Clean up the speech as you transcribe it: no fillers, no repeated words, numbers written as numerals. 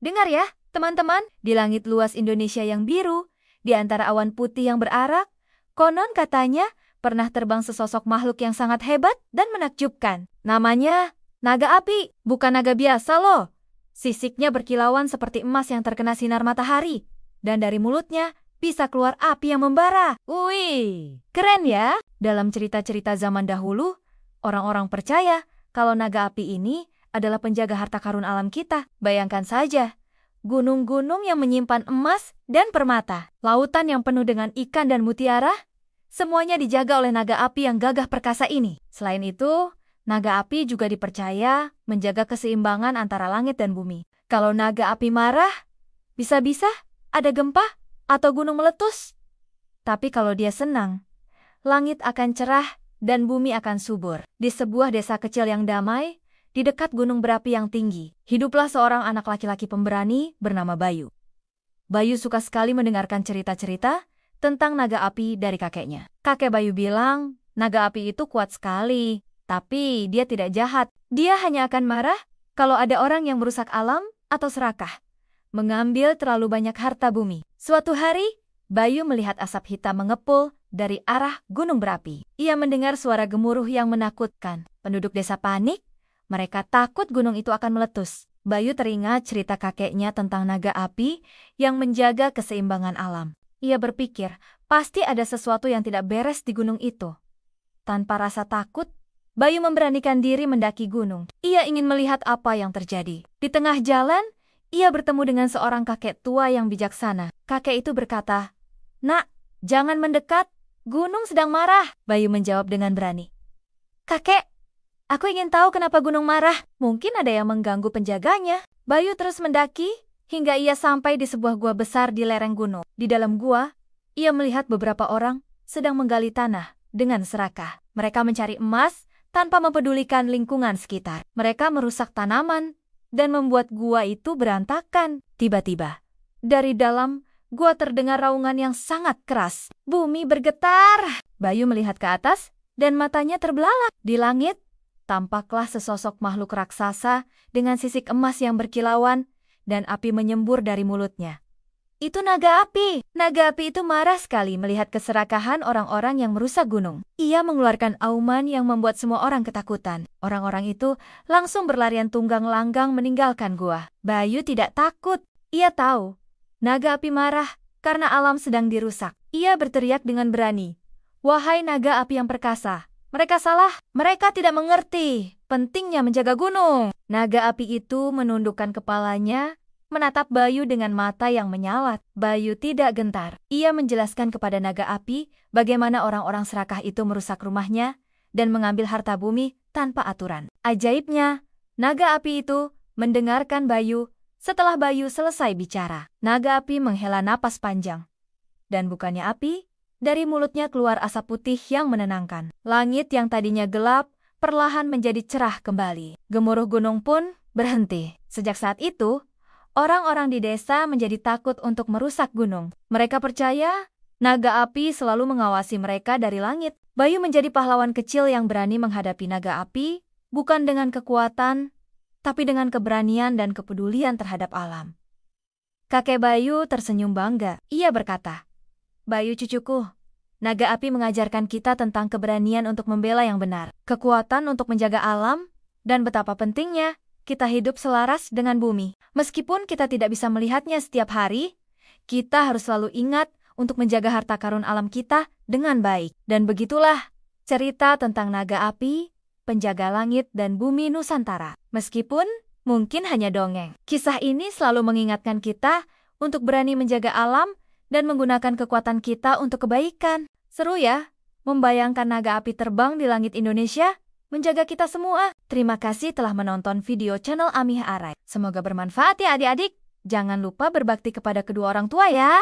Dengar ya, teman-teman, di langit luas Indonesia yang biru, di antara awan putih yang berarak, konon katanya pernah terbang sesosok makhluk yang sangat hebat dan menakjubkan. Namanya naga api, bukan naga biasa loh. Sisiknya berkilauan seperti emas yang terkena sinar matahari, dan dari mulutnya bisa keluar api yang membara. Wih, keren ya? Dalam cerita-cerita zaman dahulu, orang-orang percaya kalau naga api ini adalah penjaga harta karun alam kita. Bayangkan saja, gunung-gunung yang menyimpan emas dan permata, lautan yang penuh dengan ikan dan mutiara, semuanya dijaga oleh naga api yang gagah perkasa ini. Selain itu, naga api juga dipercaya menjaga keseimbangan antara langit dan bumi. Kalau naga api marah, bisa-bisa ada gempa atau gunung meletus. Tapi kalau dia senang, langit akan cerah dan bumi akan subur. Di sebuah desa kecil yang damai, di dekat gunung berapi yang tinggi, hiduplah seorang anak laki-laki pemberani bernama Bayu. Bayu suka sekali mendengarkan cerita-cerita tentang naga api dari kakeknya. Kakek Bayu bilang, naga api itu kuat sekali, tapi dia tidak jahat. Dia hanya akan marah kalau ada orang yang merusak alam atau serakah, mengambil terlalu banyak harta bumi. Suatu hari, Bayu melihat asap hitam mengepul dari arah gunung berapi. Ia mendengar suara gemuruh yang menakutkan. Penduduk desa panik, mereka takut gunung itu akan meletus. Bayu teringat cerita kakeknya tentang naga api yang menjaga keseimbangan alam. Ia berpikir, pasti ada sesuatu yang tidak beres di gunung itu. Tanpa rasa takut, Bayu memberanikan diri mendaki gunung. Ia ingin melihat apa yang terjadi. Di tengah jalan, ia bertemu dengan seorang kakek tua yang bijaksana. Kakek itu berkata, "Nak, jangan mendekat, gunung sedang marah." Bayu menjawab dengan berani, "Kakek, aku ingin tahu kenapa gunung marah. Mungkin ada yang mengganggu penjaganya." Bayu terus mendaki hingga ia sampai di sebuah gua besar di lereng gunung. Di dalam gua, ia melihat beberapa orang sedang menggali tanah dengan serakah. Mereka mencari emas tanpa mempedulikan lingkungan sekitar. Mereka merusak tanaman dan membuat gua itu berantakan. Tiba-tiba, dari dalam gua terdengar raungan yang sangat keras. Bumi bergetar. Bayu melihat ke atas dan matanya terbelalak. Di langit, tampaklah sesosok makhluk raksasa dengan sisik emas yang berkilauan dan api menyembur dari mulutnya. Itu naga api. Naga api itu marah sekali melihat keserakahan orang-orang yang merusak gunung. Ia mengeluarkan auman yang membuat semua orang ketakutan. Orang-orang itu langsung berlarian tunggang langgang meninggalkan gua. Bayu tidak takut. Ia tahu, naga api marah karena alam sedang dirusak. Ia berteriak dengan berani, "Wahai naga api yang perkasa, mereka salah. Mereka tidak mengerti pentingnya menjaga gunung." Naga api itu menundukkan kepalanya, menatap Bayu dengan mata yang menyalat. Bayu tidak gentar. Ia menjelaskan kepada naga api bagaimana orang-orang serakah itu merusak rumahnya dan mengambil harta bumi tanpa aturan. Ajaibnya, naga api itu mendengarkan Bayu setelah Bayu selesai bicara. Naga api menghela napas panjang. Dan bukannya api, dari mulutnya keluar asap putih yang menenangkan. Langit yang tadinya gelap perlahan menjadi cerah kembali. Gemuruh gunung pun berhenti. Sejak saat itu, orang-orang di desa menjadi takut untuk merusak gunung. Mereka percaya naga api selalu mengawasi mereka dari langit. Bayu menjadi pahlawan kecil yang berani menghadapi naga api, bukan dengan kekuatan, tapi dengan keberanian dan kepedulian terhadap alam. Kakek Bayu tersenyum bangga. Ia berkata, "Bayu cucuku, naga api mengajarkan kita tentang keberanian untuk membela yang benar, kekuatan untuk menjaga alam, dan betapa pentingnya kita hidup selaras dengan bumi. Meskipun kita tidak bisa melihatnya setiap hari, kita harus selalu ingat untuk menjaga harta karun alam kita dengan baik." Dan begitulah cerita tentang naga api, penjaga langit dan bumi Nusantara. Meskipun mungkin hanya dongeng, kisah ini selalu mengingatkan kita untuk berani menjaga alam dan menggunakan kekuatan kita untuk kebaikan. Seru ya, membayangkan naga api terbang di langit Indonesia, menjaga kita semua. Terima kasih telah menonton video channel Amih Arai. Semoga bermanfaat ya adik-adik. Jangan lupa berbakti kepada kedua orang tua ya.